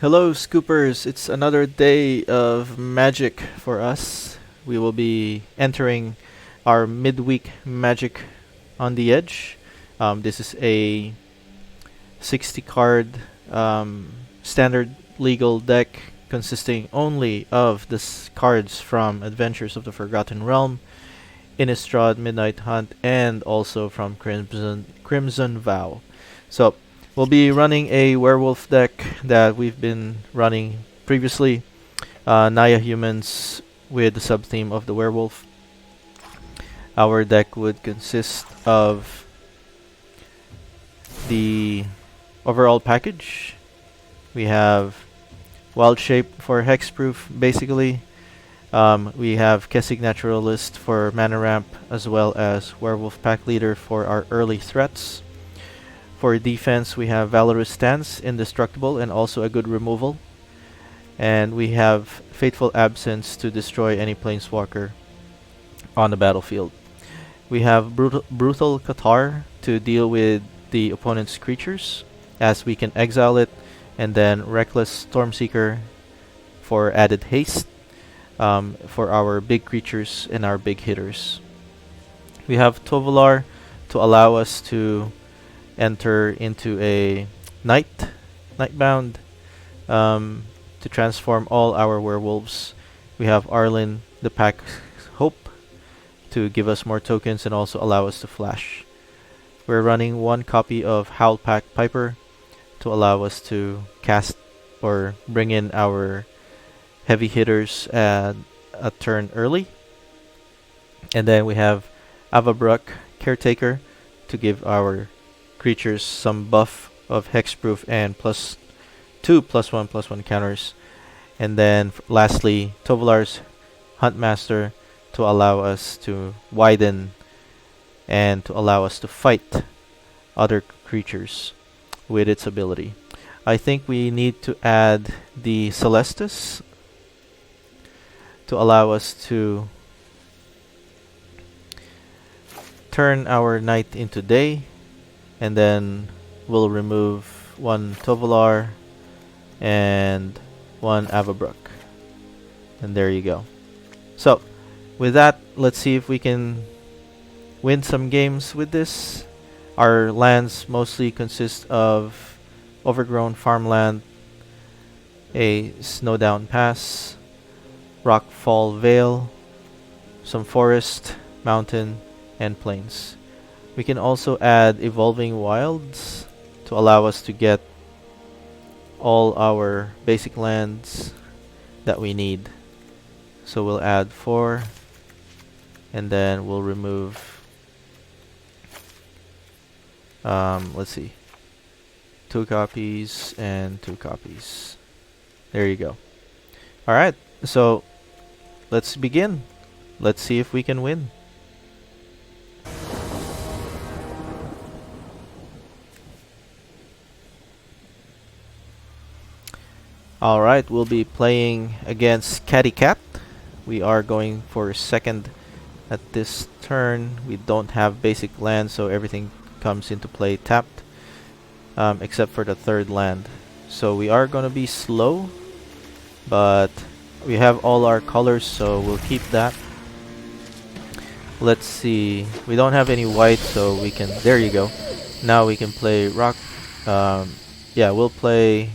Hello, Scoopers. It's another day of magic for us. We will be entering our midweek magic on the edge. This is a 60 card standard legal deck consisting only of the cards from Adventures of the Forgotten Realm, Innistrad, Midnight Hunt, and also from Crimson Vow. So we'll be running a werewolf deck that we've been running previously. Naya humans with the sub-theme of the werewolf. Our deck would consist of the overall package. We have Wild Shape for hexproof, basically. We have Kessig Naturalist for mana ramp, as well as Werewolf Pack Leader for our early threats. For defense, we have Valorous Stance, Indestructible, and also a good removal. And we have Fateful Absence to destroy any Planeswalker on the battlefield. We have Brutal Qatar to deal with the opponent's creatures, as we can exile it, and then Reckless Stormseeker for added haste for our big creatures and our big hitters. We have Tovolar to allow us to enter into a Nightbound to transform all our werewolves. We have Arlen, the Pack's Hope, to give us more tokens and also allow us to flash. We're running one copy of Howlpack Piper to allow us to cast or bring in our heavy hitters at a turn early. And then we have Avabruck Caretaker to give our creatures some buff of hexproof and +2/+1/+1 counters. And then lastly, Tovolar's Huntmaster to allow us to widen and to allow us to fight other creatures with its ability. I think we need to add the Celestus to allow us to turn our night into day, and then we'll remove one Tovolar and one Avabruck. And there you go. So, with that, let's see if we can win some games with this. Our lands mostly consist of overgrown farmland, a Snowdown Pass, Rockfall Vale, some forest, mountain, and plains. We can also add Evolving Wilds to allow us to get all our basic lands that we need. So we'll add 4, and then we'll remove let's see, 2 copies and 2 copies. There you go. Alright, so let's begin. Let's see if we can win. Alright, we'll be playing against Catty Cat. We are going for second at this turn. We don't have basic land, so everything comes into play tapped, except for the third land. So we are going to be slow, but we have all our colors, so we'll keep that. Let's see. We don't have any white, so we can... There you go. Now we can play rock. Yeah, we'll play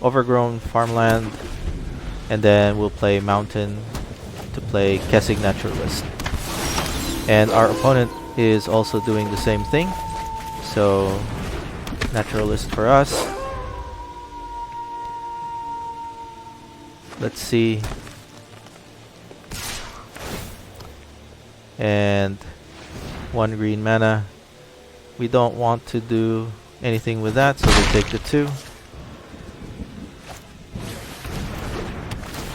Overgrown Farmland, and then we'll play Mountain to play Kessig Naturalist. And our opponent is also doing the same thing. So, Naturalist for us. Let's see. And 1 green mana. We don't want to do anything with that, so we'll take the 2.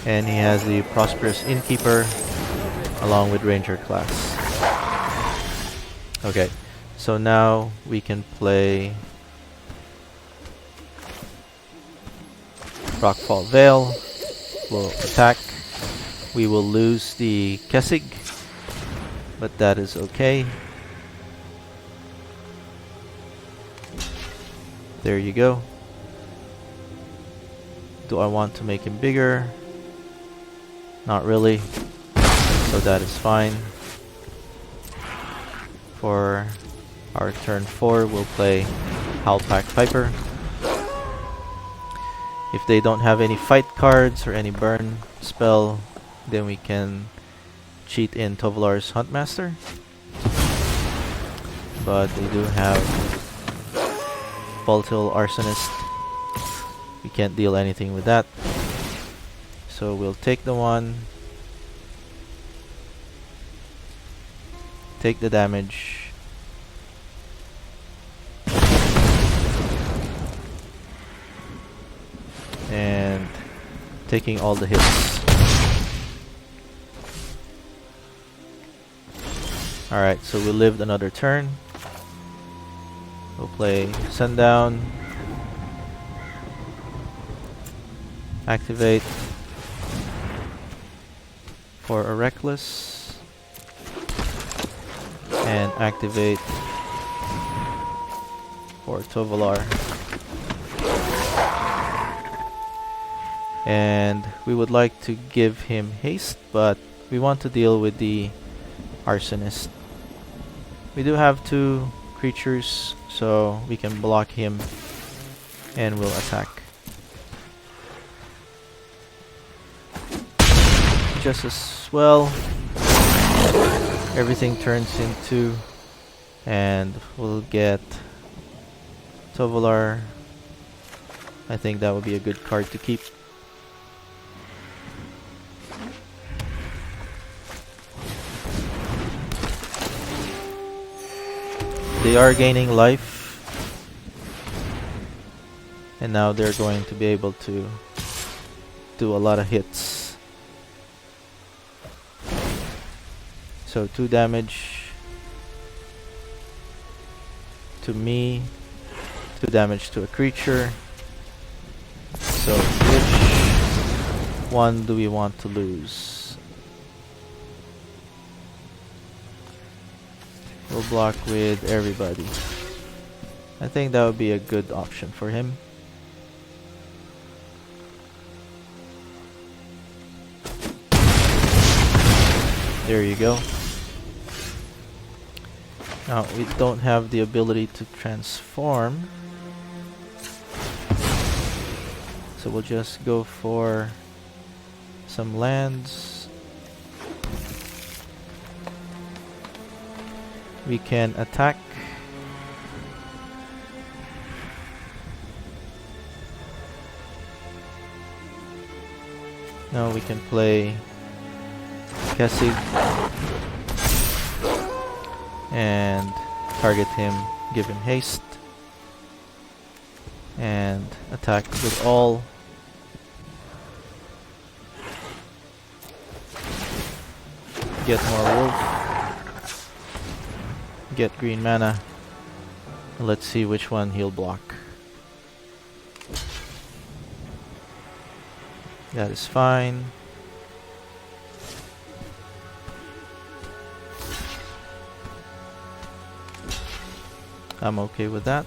And he has the Prosperous Innkeeper along with Ranger class. Okay, so now we can play Rockfall Vale. We'll attack. We will lose the Kessig, but that is okay. There you go. Do I want to make him bigger? Not really. So that is fine. For our turn 4, we'll play Howlpack Piper. If they don't have any fight cards or any burn spell, then we can cheat in Tovolar's Huntmaster. But they do have Volatile Arsonist. We can't deal anything with that. So we'll take the 1. Take the damage. And taking all the hits. Alright, so we lived another turn. We'll play Sundown. Activate for a Reckless. And activate for Tovolar. And we would like to give him haste, but we want to deal with the Arsonist. We do have 2 creatures, so we can block him and we'll attack. Just as well, everything turns into, and we'll get Tovolar. I think that would be a good card to keep. They are gaining life, and now they're going to be able to do a lot of hits. So 2 damage to me, 2 damage to a creature. So which one do we want to lose? We'll block with everybody. I think that would be a good option for him. There you go. Now we don't have the ability to transform, so we'll just go for some lands. We can attack. Now we can play Kessig and target him, give him haste, and attack with all. Get more wolf. Get green mana. Let's see which one he'll block. That is fine. I'm okay with that.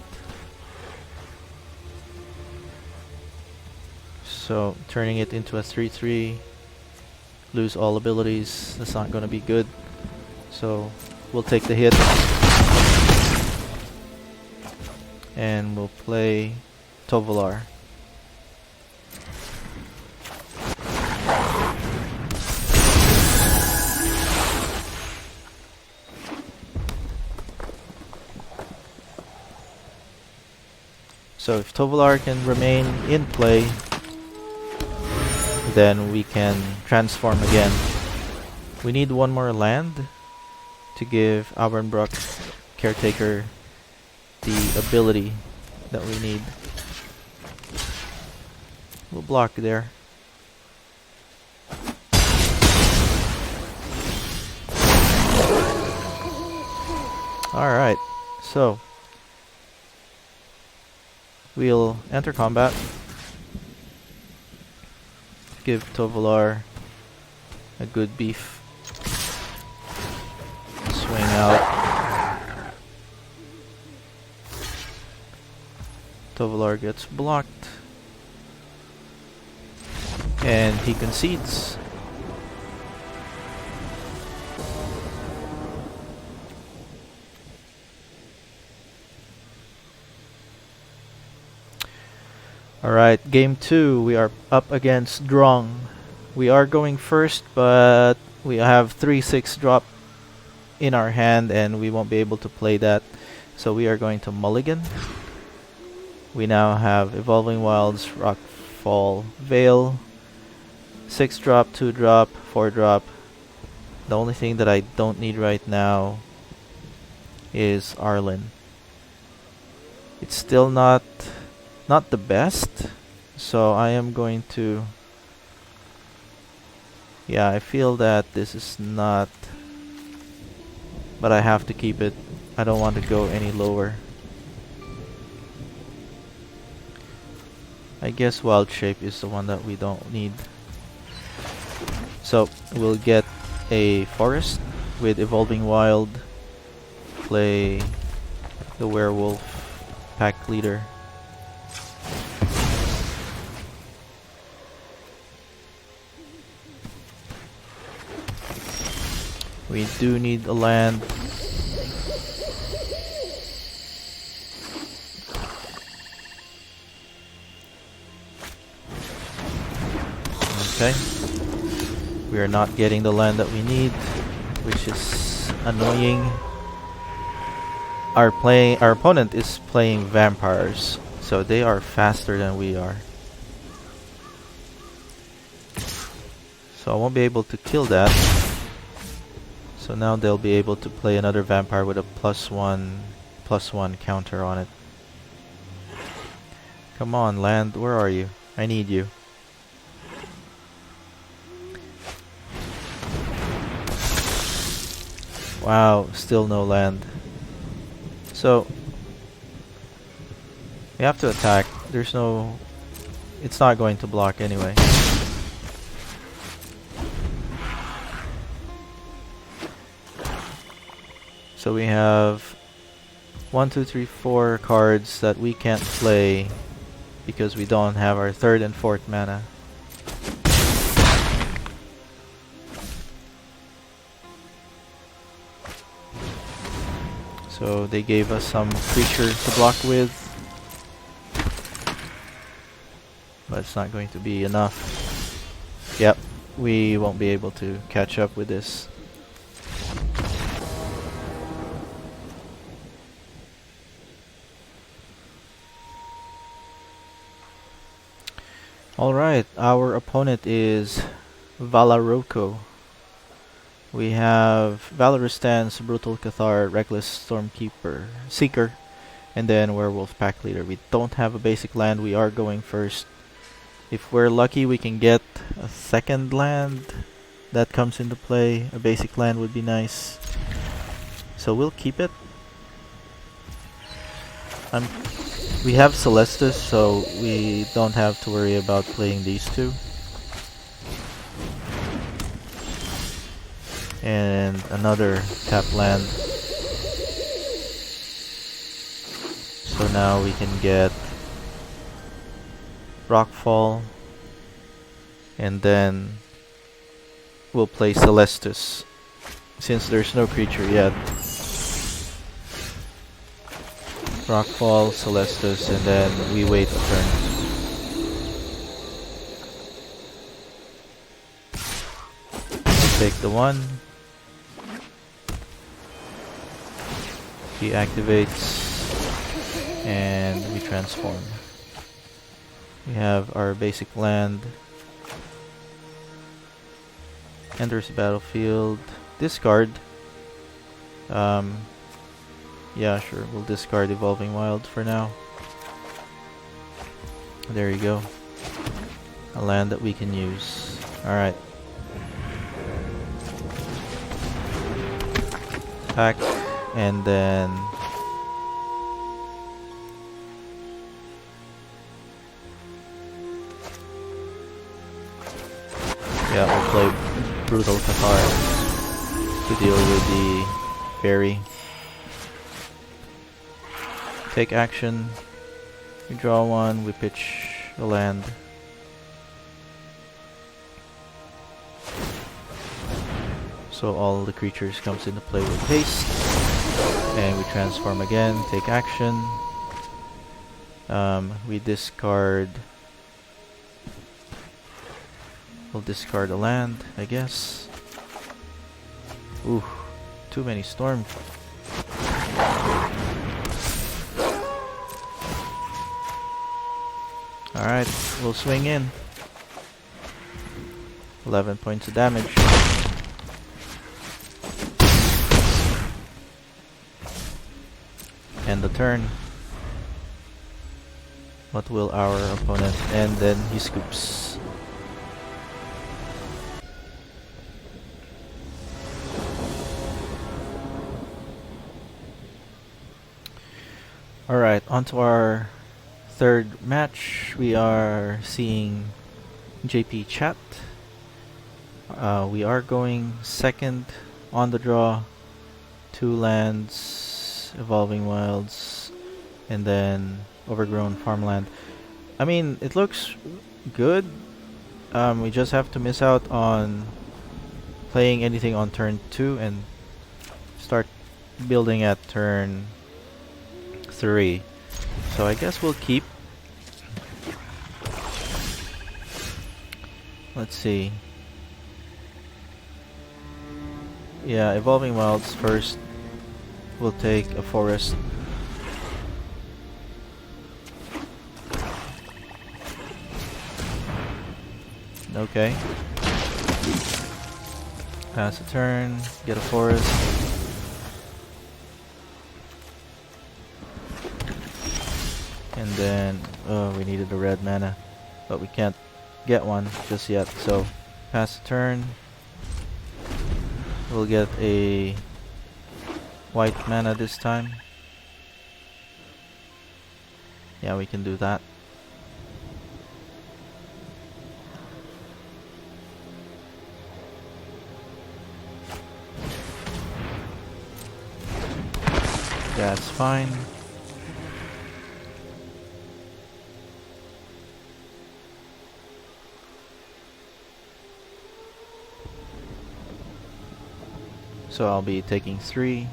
So turning it into a 3/3, lose all abilities, that's not going to be good. So we'll take the hit. And we'll play Tovolar. So if Tovolar can remain in play, then we can transform again. We need 1 more land to give Auernbrock Caretaker the ability that we need. We'll block there. Alright, so we'll enter combat. Give Tovolar a good beef. Swing out. Tovolar gets blocked. And he concedes. Alright, game 2. We are up against Drong. We are going first, but we have 3-6 drop in our hand and we won't be able to play that. So we are going to mulligan. We now have Evolving Wilds, Rockfall, Veil, 6 drop, 2 drop, 4 drop. The only thing that I don't need right now is Arlen. It's still not the best, so I am going to... Yeah, I feel that this is not... But I have to keep it. I don't want to go any lower. I guess Wild Shape is the one that we don't need. So we'll get a Forest with Evolving Wild. Play the Werewolf pack leader. We do need a land. Okay. We are not getting the land that we need, which is annoying. Our opponent is playing vampires, so they are faster than we are. So I won't be able to kill that. So now they'll be able to play another vampire with a +1/+1 counter on it. Come on, land, where are you? I need you. Wow, still no land. So we have to attack. There's no... It's not going to block anyway. So we have 1, 2, 3, 4 cards that we can't play because we don't have our 3rd and 4th mana. So they gave us some creature to block with, but it's not going to be enough. Yep, we won't be able to catch up with this. Alright, our opponent is Valaroko. We have Valorous Stance, Brutal Cathar, Reckless Stormkeeper, Seeker, and then Werewolf Pack Leader. We don't have a basic land, we are going first. If we're lucky, we can get a second land that comes into play. A basic land would be nice. So we'll keep it. We have Celestus, so we don't have to worry about playing these two. And another tap land. So now we can get Rockfall, and then we'll play Celestus since there's no creature yet. Rockfall, Celestus, and then we wait a turn. Take the 1. He activates, and we transform. We have our basic land. Enters the battlefield. Discard. Yeah, sure. We'll discard Evolving Wild for now. There you go. A land that we can use. Alright. Attack. And then... yeah, we'll play Brutal Cathar to deal with the fairy. Take action. We draw 1, we pitch the land. So all the creatures comes into play with haste. And we transform again, take action. We discard... We'll discard a land, I guess. Ooh, too many storm. Alright, we'll swing in. 11 points of damage. End the turn. What will our opponent? And then he scoops. Alright, on to our third match. We are seeing JP Chat. We are going second on the draw. 2 lands, Evolving Wilds, and then Overgrown Farmland. I mean, it looks good. We just have to miss out on playing anything on turn 2 and start building at turn 3. So I guess we'll keep. Let's see. Yeah, Evolving Wilds first. We'll take a forest. Okay. Pass a turn, get a forest. And then, oh, we needed a red mana, but we can't get one just yet, so pass a turn. We'll get a white mana this time. Yeah, we can do that. That's fine. So I'll be taking 3.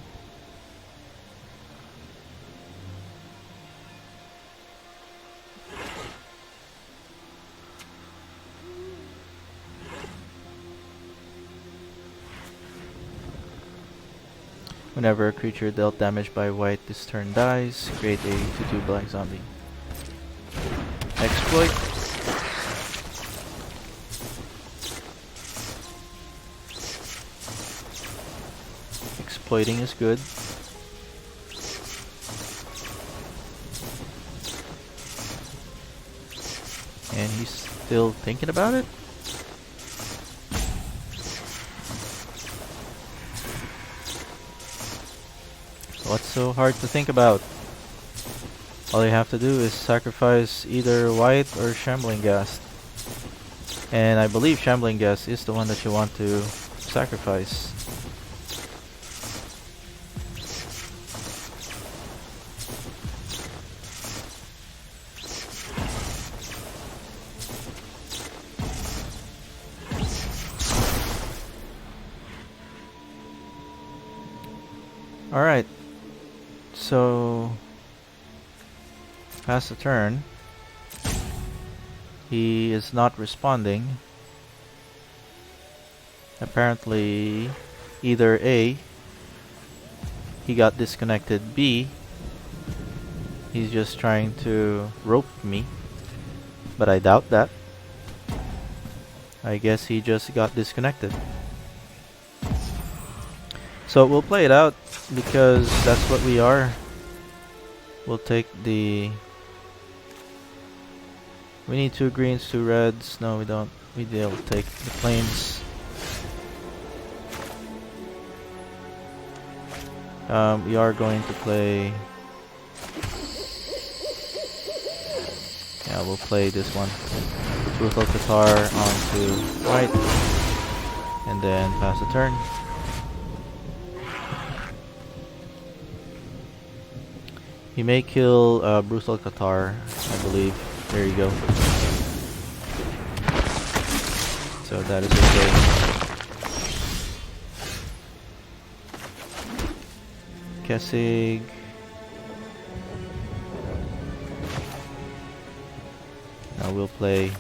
Whenever a creature dealt damage by white this turn dies, create a 2/2 black zombie. Exploit. Exploiting is good. And he's still thinking about it? What's so hard to think about? All you have to do is sacrifice either white or Shambling Ghast. And I believe Shambling Ghast is the one that you want to sacrifice. Alright. So pass the turn. He is not responding. Apparently either A, he got disconnected, B, he's just trying to rope me, but I doubt that. I guess he just got disconnected. So we'll play it out because that's what we are. We'll take the... We need 2 greens, 2 reds. No, we don't. We'll take the plains. We are going to play... Yeah, we'll play this one. Brutal Cathar onto white. And then pass the turn. He may kill Brutal Cathar, I believe. There you go. So that is okay. Kessig. Now we'll play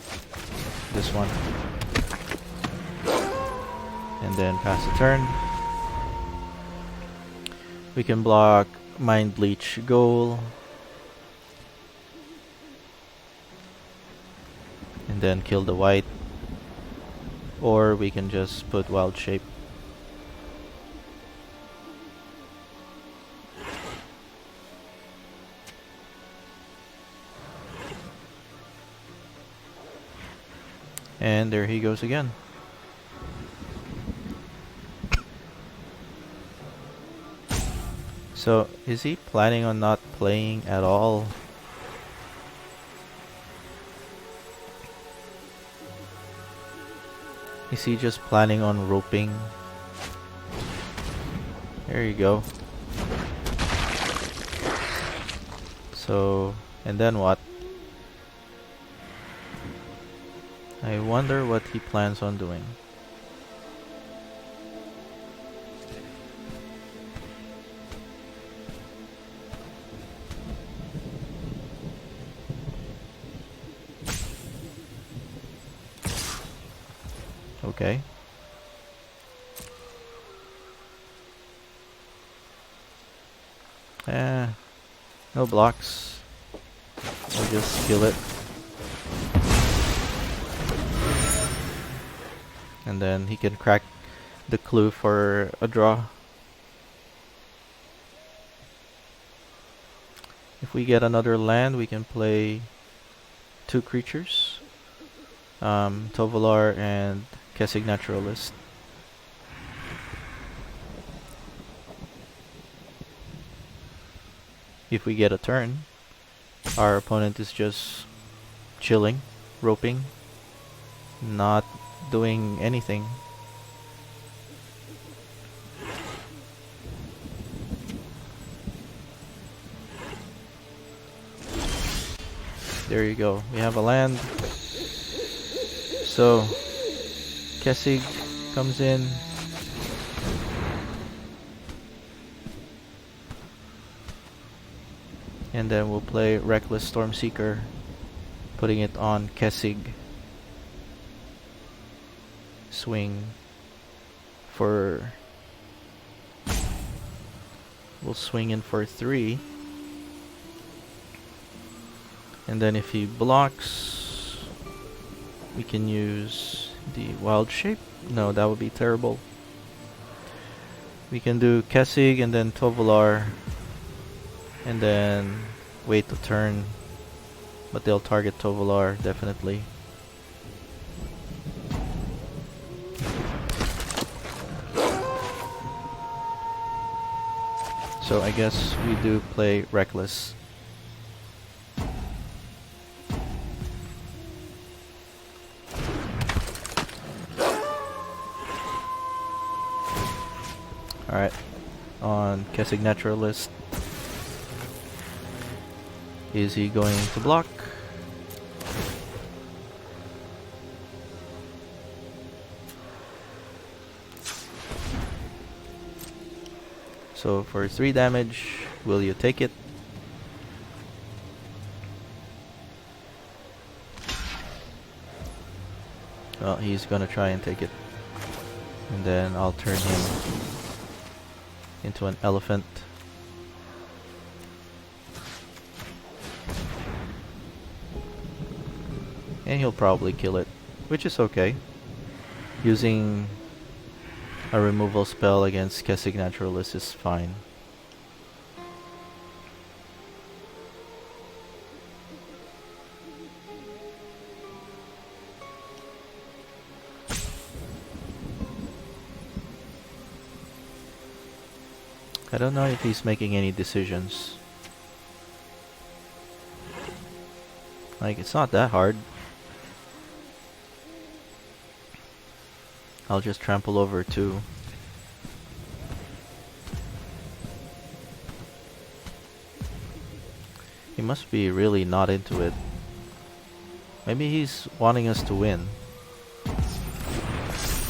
this one. And then pass the turn. We can block Mind Bleach Goal. And then kill the white. Or we can just put Wild Shape. And there he goes again. So, is he planning on not playing at all? Is he just planning on roping? There you go. So, and then what? I wonder what he plans on doing. Okay. No blocks. I'll just kill it. And then he can crack the clue for a draw. If we get another land, we can play 2 creatures. Tovolar and Kessig Naturalist. If we get a turn, our opponent is just chilling, roping, not doing anything. There you go. We have a land. So Kessig comes in. And then we'll play Reckless Stormseeker, putting it on Kessig. Swing for... We'll swing in for 3. And then if he blocks, we can use the Wild Shape. No, that would be terrible. We can do Kessig and then Tovolar. And then wait a turn. But they'll target Tovolar, definitely. So I guess we do play Reckless. Alright, on Kessig Naturalist. Is he going to block? So for 3 damage, will you take it? Well, he's gonna try and take it. And then I'll turn him into an elephant. And he'll probably kill it, which is okay. Using a removal spell against Kessig Naturalist is fine. I don't know if he's making any decisions. Like, it's not that hard. I'll just trample over 2. He must be really not into it. Maybe he's wanting us to win.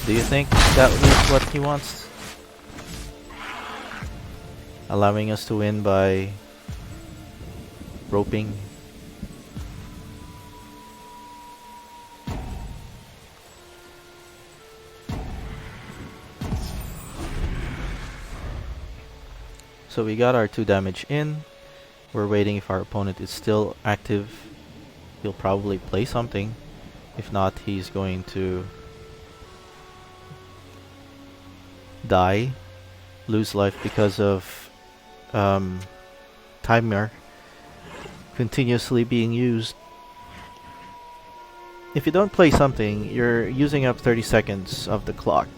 Do you think that is what he wants? allowing us to win by roping. So we got our 2 damage in. We're waiting if our opponent is still active. He'll probably play something. If not, he's going to die, lose life because of timer continuously being used. If you don't play something, you're using up 30 seconds of the clock.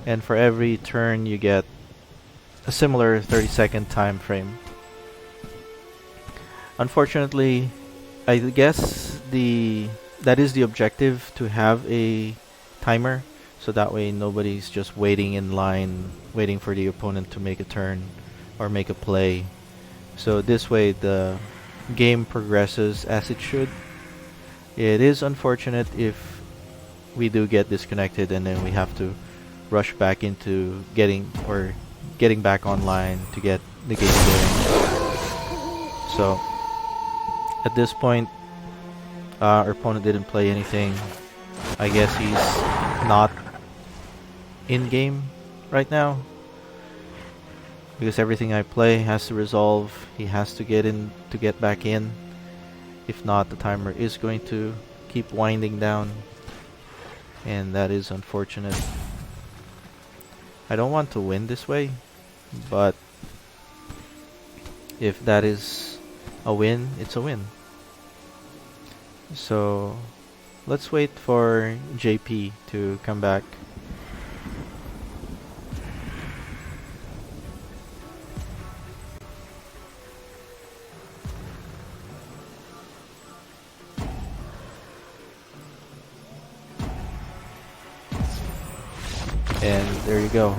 And for every turn you get a similar 30-second time frame. Unfortunately, I guess that is the objective, to have a timer, so that way nobody's just waiting in line, waiting for the opponent to make a turn or make a play. So this way the game progresses as it should. It is unfortunate if we do get disconnected and then we have to rush back into getting back online to get the game going. So at this point, our opponent didn't play anything. I guess he's not in game right now, because everything I play has to resolve. He has to get back in. If not, the timer is going to keep winding down, and that is unfortunate. I don't want to win this way, but if that is a win, it's a win. So let's wait for JP to come back. And there you go.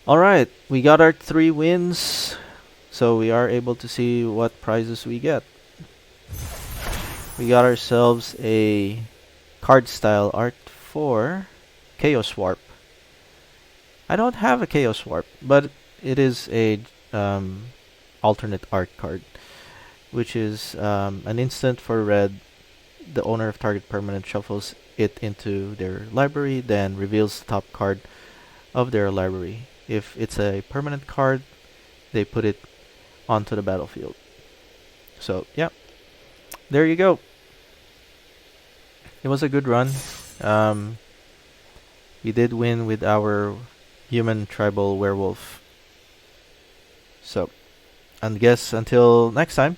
Alright, we got our 3 wins, so we are able to see what prizes we get. We got ourselves a card style art for Chaos Warp. I don't have a Chaos Warp, but it is a alternate art card, which is an instant for red. The owner of target permanent shuffles it into their library, then reveals the top card of their library. If it's a permanent card, they put it onto the battlefield. So yeah, there you go. It was a good run. We did win with our human tribal werewolf. So, I guess until next time,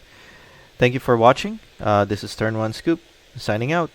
thank you for watching. This is Turn 1 Scoop, signing out.